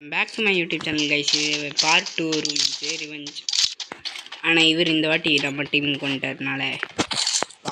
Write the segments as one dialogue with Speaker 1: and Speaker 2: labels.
Speaker 1: Back to my YouTube channel guys. Part 2 இருந்துச்சு, revenge. ஆனால் இவர் இந்த வாட்டி நம்ம டீம் கொண்டுட்டதுனால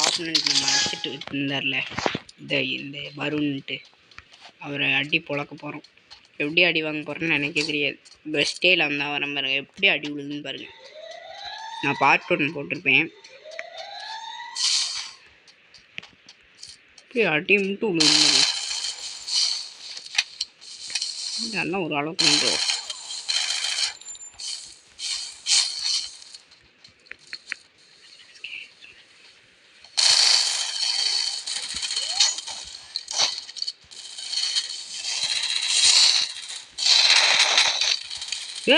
Speaker 1: ஆப்னன்ட் நம்ம அடிச்சுட்டு இருந்தார்ல இந்த வருண்ட்டு, அவரை அடி பொழக்க போகிறோம். எப்படி அடி வாங்க போகிறேன்னு எனக்கே தெரியாது. பெஸ்ட்டே இல்லாமல் தான் வரேன் பாருங்கள், எப்படி அடி விழுதுன்னு பாருங்கள். நான் பார்ட் 1 போட்டிருப்பேன். எப்படி அடி மட்டும் விழுந்து இதெல்லாம் ஒரு அளவுக்கு வந்துடும்.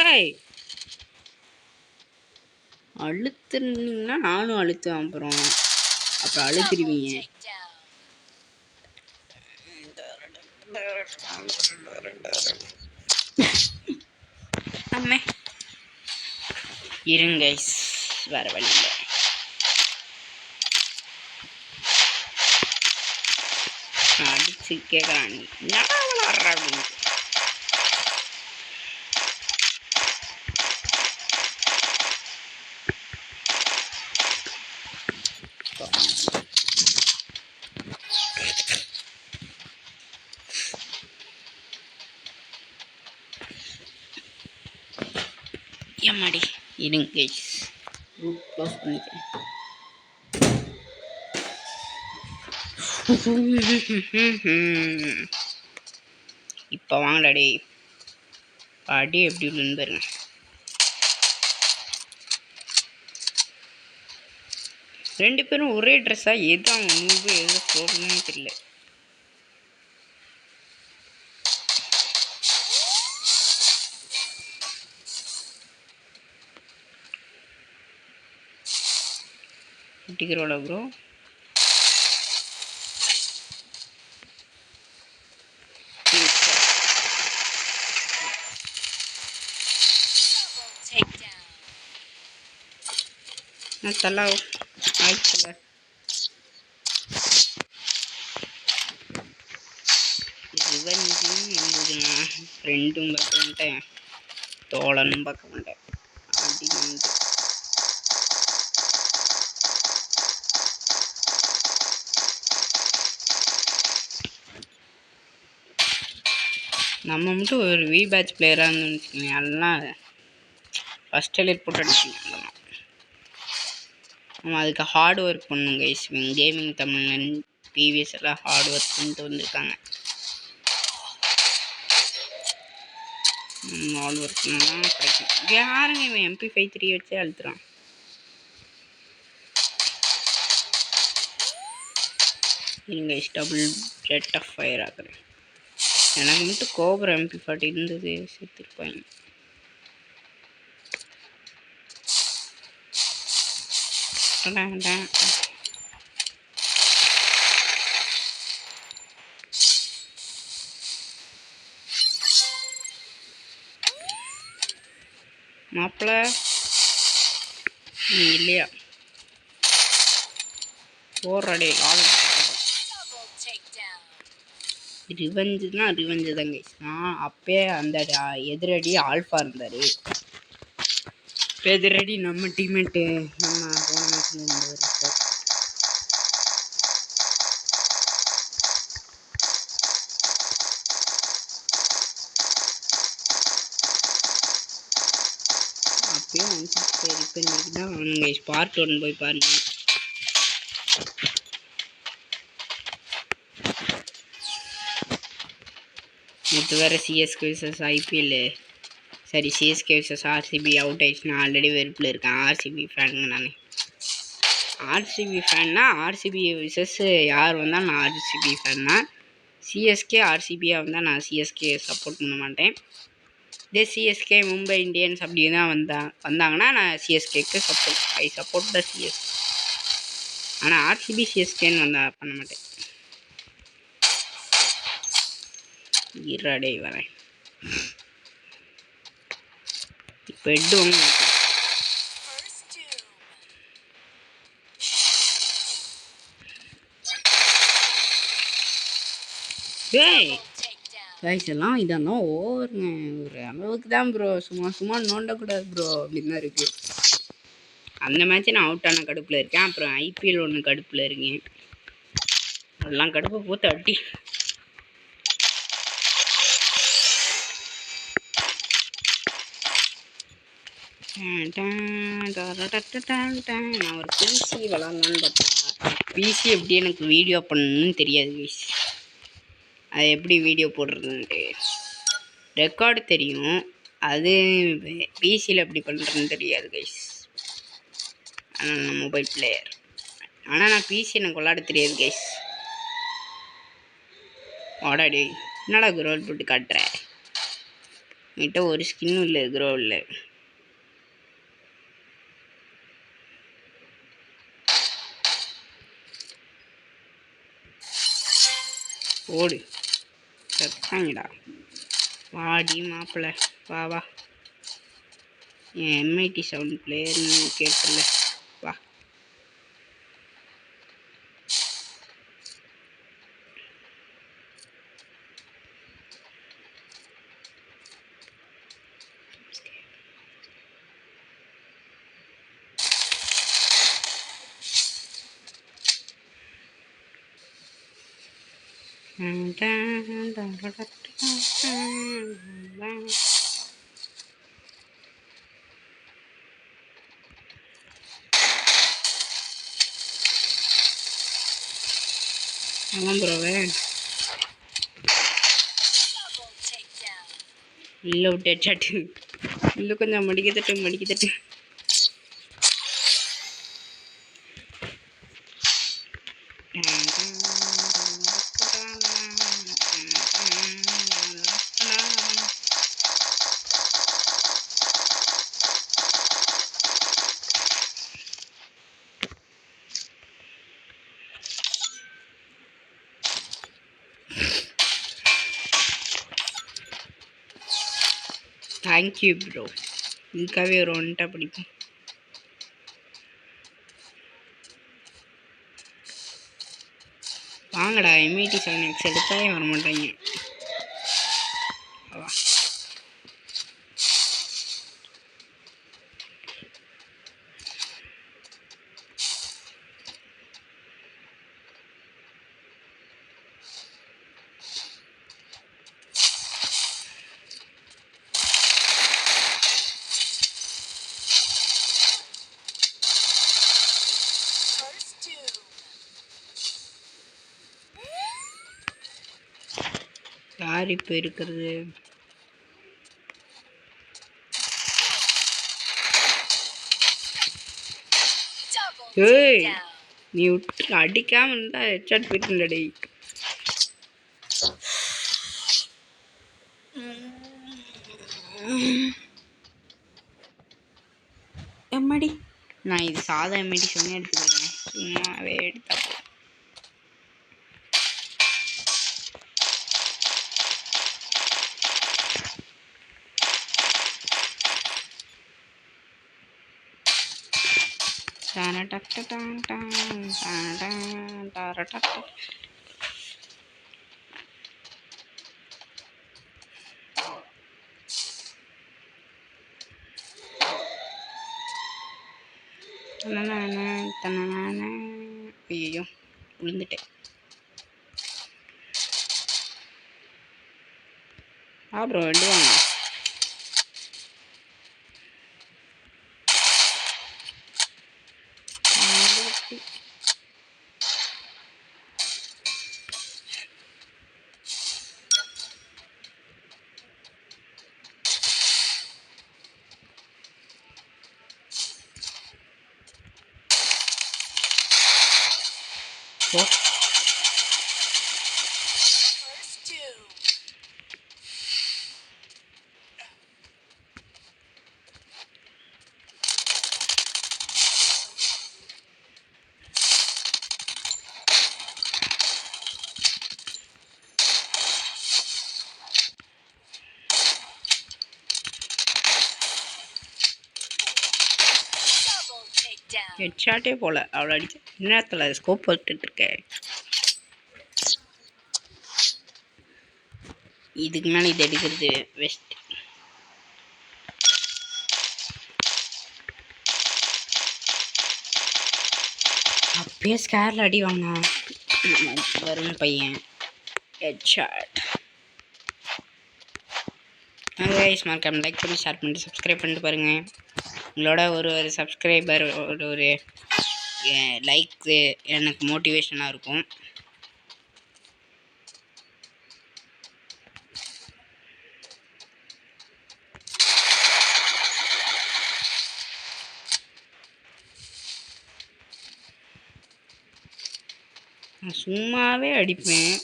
Speaker 1: ஏய், அழுத்துனீங்கன்னா நானும் அழுத்துவேன். அப்புறம் அழுத்திடுவீங்க. இருங்க வேற வழி இல்லை. அடிச்சு கேட்குறான் அப்படின்னு. ஏமாடி இருங்க க்ளோஸ் பண்ணிக்கிறேன். இப்போ வாங்கடாடி, அடி எப்படி விழுந்து பாருங்க. ரெண்டு பேரும் ஒரே ட்ரெஸ்ஸாக எது அவங்க மூவு எது போடணும்னு தெரியல. ப்ரோ தலா ஆயிடுச்சுல. ஃப்ரெண்டும் பார்க்க மாட்டேன், தோழனும் பார்க்க மாட்டேன். அப்படின்னு நம்ம மட்டும் ஒரு வி பேட்ச் பிளேயராக இருந்தோம்னு வச்சுக்கோங்க, அதெல்லாம் ஃபஸ்ட் எலைட் போட்டு அடிச்சுங்க. நம்ம அதுக்கு ஹார்ட் ஒர்க் பண்ணணும் கைஸ். கேமிங் தமிழ் பிவிஎஸ் எல்லாம் ஹார்ட் ஒர்க் பண்ணிட்டு வந்திருக்காங்க. ஹார்ட் ஒர்க் பண்ணால் கிடைக்கும். யாருங்க இவன் MP53 வச்சே அழுத்துறான். இருங்க டபுள் ஜெட் ஆஃப் ஃபயர் ஆகுறேன். எனக்கு மட்டும் கோபுரம் MP40 இருந்தது, சேர்த்துருப்பாங்க. மாப்பிள்ள நீ இல்லையா போடுறடே ஆள். ரிவெஞ்சுனா ரிவெஞ்சு தாங்க. நான் அப்பயே அந்த எதிரடி ஆல்ஃபா இருந்தார். எதிரடி நம்ம டீம்மேட்டு நம்ம போன மேட்ச்ல இருந்தவர். அப்பயே ரிப்பேர் பண்ணிட்டு தான் அவனுங்க. பார்ட் 1 போய் பாருங்க. நேற்று வேறு சிஎஸ்கே விசஸ் ஐபிஎல், சரி சிஎஸ்கே விசஸ் ஆர்சிபி அவுட் ஆயிடுச்சு. நான் ஆல்ரெடி வெறுப்பில் இருக்கேன். ஆர்சிபி ஃபேனுங்க. நான் ஆர்சிபி ஃபேன்னா ஆர்சிபி விசஸ் யார் வந்தால் நான் ஆர்சிபி ஃபேன்னா, சிஎஸ்கே ஆர்சிபியாக வந்தால் நான் சிஎஸ்கே சப்போர்ட் பண்ண மாட்டேன். இதே சிஎஸ்கே மும்பை இந்தியன்ஸ் அப்படி தான் வந்தாங்கன்னா நான் சிஎஸ்கேக்கு சப்போர்ட் த சிஎஸ்கே. ஆனால் ஆர்சிபி சிஎஸ்கேன்னு வந்தால் பண்ண மாட்டேன். இருடே வரேன். இப்போ எட்டு ஒன்று கைஸ் எல்லாம் இதெல்லாம் ஓவருங்க. ஒரு அளவுக்கு தான் ப்ரோ. சும்மா சும்மா நோண்டக்கூடாது ப்ரோ அப்படின்னு தான் இருக்குது. அந்த மேட்ச்சு நான் அவுட் ஆன கடுப்பில் இருக்கேன். அப்புறம் ஐபிஎல் ஒன்று கடுப்பில் இருக்கேன். எல்லாம் கடுப்பு போட்டு அட்டி. நான் ஒரு பிசி விளாட்லான்னு பார்த்தா பிசி எப்படி எனக்கு வீடியோ பண்ணணும்னு தெரியாது கைஸ். அது எப்படி வீடியோ போடுறதுன்ட்டு ரெக்கார்டு தெரியும், அது பிசியில் எப்படி பண்ணுறதுன்னு தெரியாது கைஸ். ஆனால் நான் மொபைல் பிளேயர். ஆனால் நான் பிசி எனக்கு விளாட தெரியாது கைஸ். வாடாடி என்னடா குரோல் போட்டு காட்டுறேன். என்கிட்ட ஒரு ஸ்கின்னும் இல்லை குரோவில். ஓடு செத்தாங்கடா. வாடி மாப்பிள்ள வா வா. என் எம்ஐடி 7 பிளேயர்னு கேட்டல வா. ஆமாம் ப்ரோவே இல்லை விட்டு சாட்டு இல்லை கொஞ்சம் மடிக்க தட்டு. Thank you bro. இதுக்காகவே ஒரு 1 டா பிடிக்கும். வாங்கடா எம்ஐடி 7X எடுத்தாலே வர மாட்டாங்க. யார் இப்போ இருக்கிறது? ஏய் நீ விட்டு அடிக்காம இருந்தா ஹெட்ஷாட் போயிட்டுடா. எம்மாடி நான் இது சாதா எம்ஐடி சொன்னே எடுத்துக்கிறேன். சும்மாவே எடுத்தா ஐயோ விழுந்துட்டேன். ப்ரோ எடுவாங்க. ஹெட்ஷாட்டே போல அவ்வளோ அடிச்சு நேரத்தில் ஸ்கோப் போட்டுட்டு இருக்கேன். இதுக்கு மேலே இது எடுக்கிறது வெஸ்ட். அப்பயே ஸ்கேரில் அடி வாங்கினா வரும் பையன். ஹெட்ஷாட். கைஸ் மறக்காம லைக் பண்ணி ஷேர் பண்ணிட்டு சப்ஸ்கிரைப் பண்ணிட்டு பாருங்கள். உங்களோட ஒரு சப்ஸ்கிரைபர் ஒரு லைக்கு எனக்கு மோட்டிவேஷனாக இருக்கும். நான் சும்மாவே அடிப்பேன்.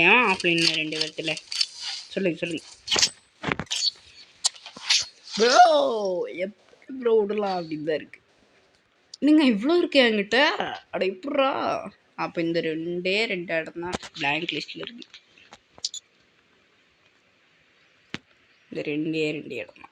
Speaker 1: ஏன் அப்படின்னு 2 பேர்த்துல சொல்லுங்க ப்ரோ. எப்படி ப்ரோ விடலாம் அப்படின்னு தான் இருக்கு. நீங்கள் இவ்வளோ இருக்கு என்கிட்ட. அட எப்பட்றா. அப்போ இந்த 2 இடம் தான் பிளாங்க் லிஸ்ட்டில் இருக்கு. இந்த 2 இடம் தான்.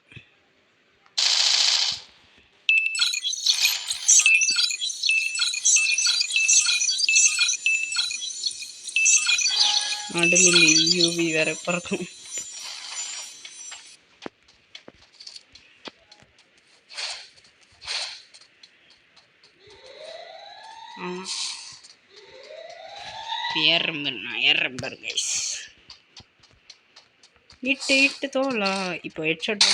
Speaker 1: நடுவில் இந்த யூவி வேற பறக்கும். ஏறம்பர் கைஸ். இட்டு தோலா. இப்போ ஹெட்ஷாட்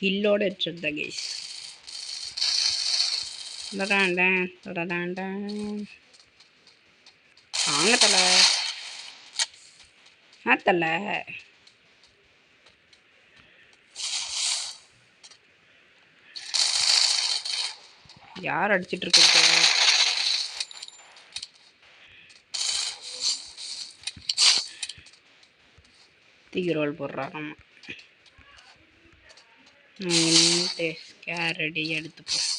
Speaker 1: ஹில்லோட ஹெட்ஷாட் தான் கைஸ். வாங்க தலை. யார் அடிச்சிட்டு இருக்க? தீரோல் போடுறாங்க. கேரடி எடுத்துப்போம்.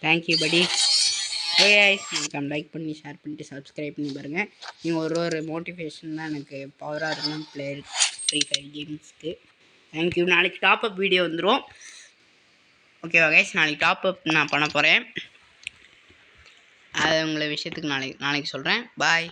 Speaker 1: தேங்க்யூ படி. மறக்காம லைக் பண்ணி ஷேர் பண்ணிட்டு சப்ஸ்கிரைப் பண்ணி பாருங்கள். நீங்கள் ஒரு மோட்டிவேஷன் தான் எனக்கு பவராக இருக்கணும் பிளேயர் ஃப்ரீ ஃபயர் கேம்ஸ்க்கு. தேங்க்யூ. நாளைக்கு டாப்அப் வீடியோ வந்துடும். ஓகேவா கைஸ்? நாளைக்கு டாப்அப் நான் பண்ண போகிறேன். அது உங்களை விஷயத்துக்கு நாளைக்கு சொல்கிறேன். பாய்.